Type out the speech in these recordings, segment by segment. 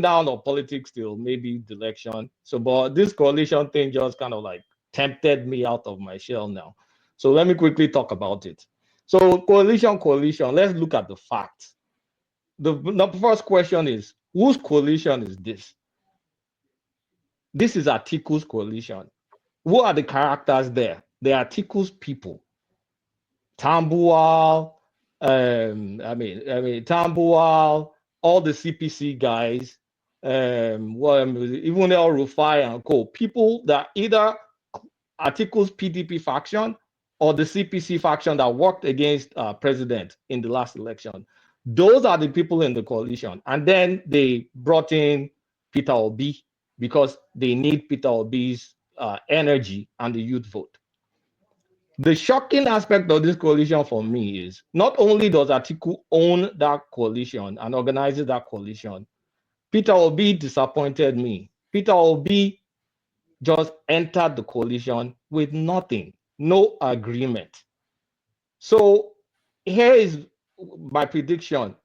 down of politics till maybe the election. So, but this coalition thing just kind of like tempted me out of my shell now. So let me quickly talk about it. So coalition. Let's look at the facts. The first question is, whose coalition is this? This is Atiku's coalition. Who are the characters there? They are Atiku's people. Tambuwal, Tambuwal, all the CPC guys, even El Rufai and co. People that either Atiku's PDP faction or the CPC faction that worked against president in the last election. Those are the people in the coalition. And then they brought in Peter Obi because they need Peter Obi's energy and the youth vote. The shocking aspect of this coalition for me is not only does Atiku own that coalition and organizes that coalition, Peter Obi disappointed me. Peter Obi just entered the coalition with nothing, no agreement. So here is my prediction.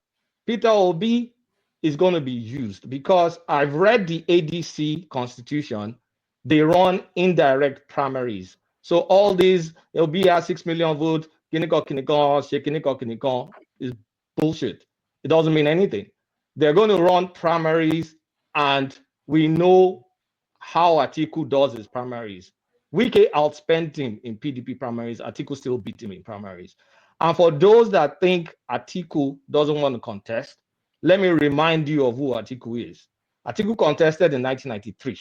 Peter Obi is going to be used because I've read the ADC constitution. They run indirect primaries. So all these, it'll be at 6 million votes, Kiniko, is bullshit. It doesn't mean anything. They're going to run primaries, and we know how Atiku does his primaries. Wike outspent him in PDP primaries. Atiku still beat him in primaries. And for those that think Atiku doesn't want to contest, let me remind you of who Atiku is. Atiku contested in 1993.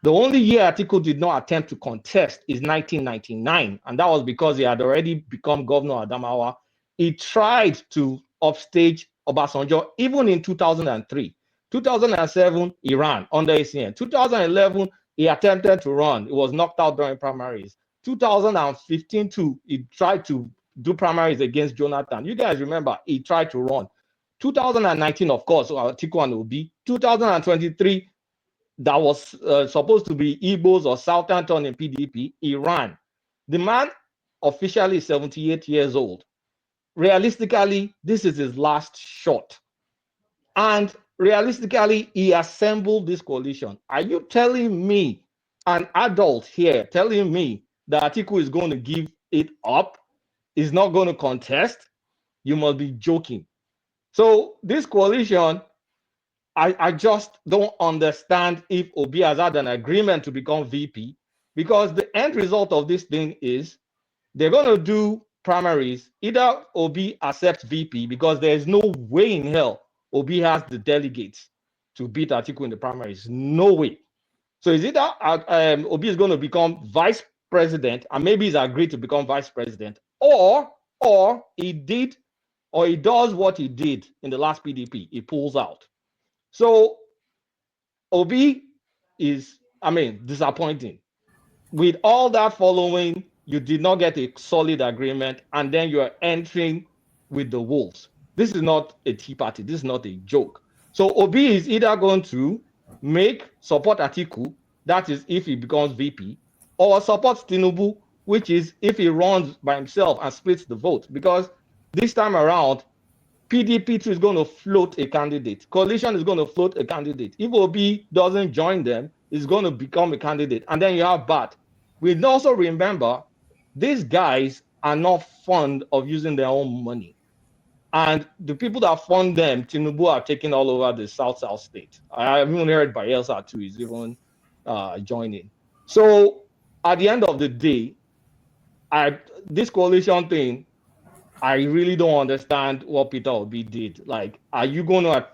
The only year Atiku did not attempt to contest is 1999, and that was because he had already become governor of Adamawa. He tried to upstage Obasanjo even in 2003. 2007, he ran under ACN. 2011, he attempted to run. He was knocked out during primaries. 2015, too, he tried to do primaries against Jonathan. You guys remember, he tried to run. 2019, of course, Atiku and Obi. 2023, that was supposed to be Igbos or Southern turn in PDP, he ran. The man officially is 78 years old. Realistically, this is his last shot. And realistically, he assembled this coalition. Are you telling me, an adult here, telling me that Atiku is going to give it up? Is not going to contest? You must be joking. So this coalition, I just don't understand if Obi has had an agreement to become VP, because the end result of this thing is they're going to do primaries. Either Obi accepts VP, because there's no way in hell Obi has the delegates to beat Atiku in the primaries. No way. So is either Obi is going to become vice president, and maybe he's agreed to become vice president, or he does what he did in the last PDP. He pulls out. So Obi is, disappointing. With all that following, you did not get a solid agreement, and then you are entering with the wolves. This is not a tea party. This is not a joke. So Obi is either going to support Atiku, that is if he becomes VP, or support Tinubu, which is if he runs by himself and splits the vote. Because this time around, PDP is going to float a candidate. Coalition is going to float a candidate. If Obi doesn't join them, it's going to become a candidate. And then you have BAT. We also remember these guys are not fond of using their own money. And the people that fund them, Tinubu, are taking all over the South state. I even heard Bayelsa too is even joining. So at the end of the day, this coalition thing, I really don't understand what Peter Obi did. Like, are you going to?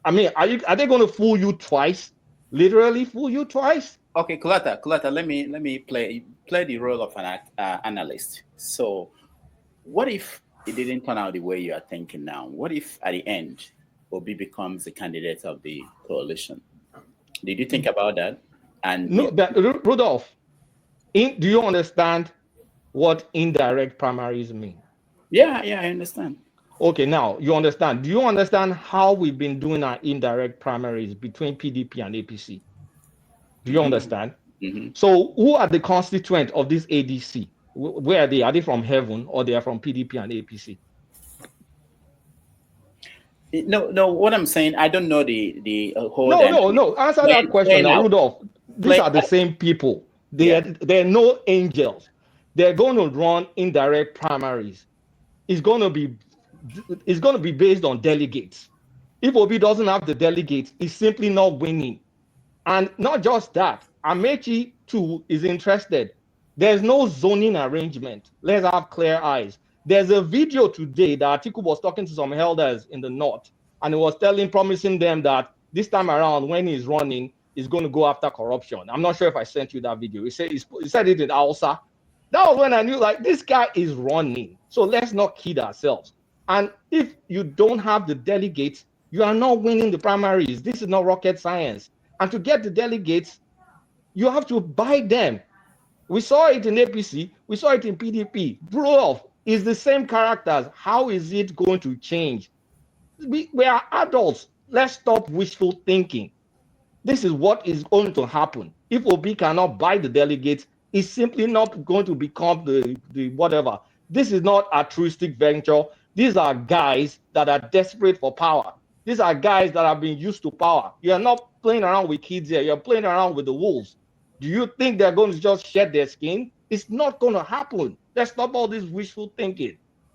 Are they going to fool you twice? Literally fool you twice? Okay, Kulata, let me play the role of an analyst. So, what if it didn't turn out the way you are thinking now? What if at the end Obi becomes the candidate of the coalition? Did you think about that? And no, but Rudolf, do you understand what indirect primaries mean? Yeah, I understand. Okay, now you understand. Do you understand how we've been doing our indirect primaries between PDP and APC? Do you understand? Mm-hmm. So who are the constituents of this ADC? Where are they? Are they from Heaven, or they are from PDP and APC? No, no. What I'm saying, I don't know the whole No, dynamic. no, no. Answer that Play question now, now. Rudolph. These Play. are the same people. Yeah. They're no angels. They're going to run indirect primaries. It's going to be it's going to be based on delegates. If Obi doesn't have the delegates, he's simply not winning. And not just that, Amechi too is interested. There's no zoning arrangement. Let's have clear eyes. There's a video today that Atiku was talking to some elders in the north, and he was promising them that this time around, when he's running, he's going to go after corruption. I'm not sure if I sent you that video. He said it in Hausa. That was when I knew, like, this guy is running. So let's not kid ourselves. And if you don't have the delegates, you are not winning the primaries. This is not rocket science. And to get the delegates, you have to buy them. We saw it in APC, we saw it in PDP. Rudolph is the same characters. How is it going to change? We are adults. Let's stop wishful thinking. This is what is going to happen. If Obi cannot buy the delegates, it's simply not going to become the whatever. This is not altruistic venture. These are guys that are desperate for power. These are guys that have been used to power. You're not playing around with kids here. You're playing around with the wolves. Do you think they're going to just shed their skin? It's not going to happen. Let's stop all this wishful thinking.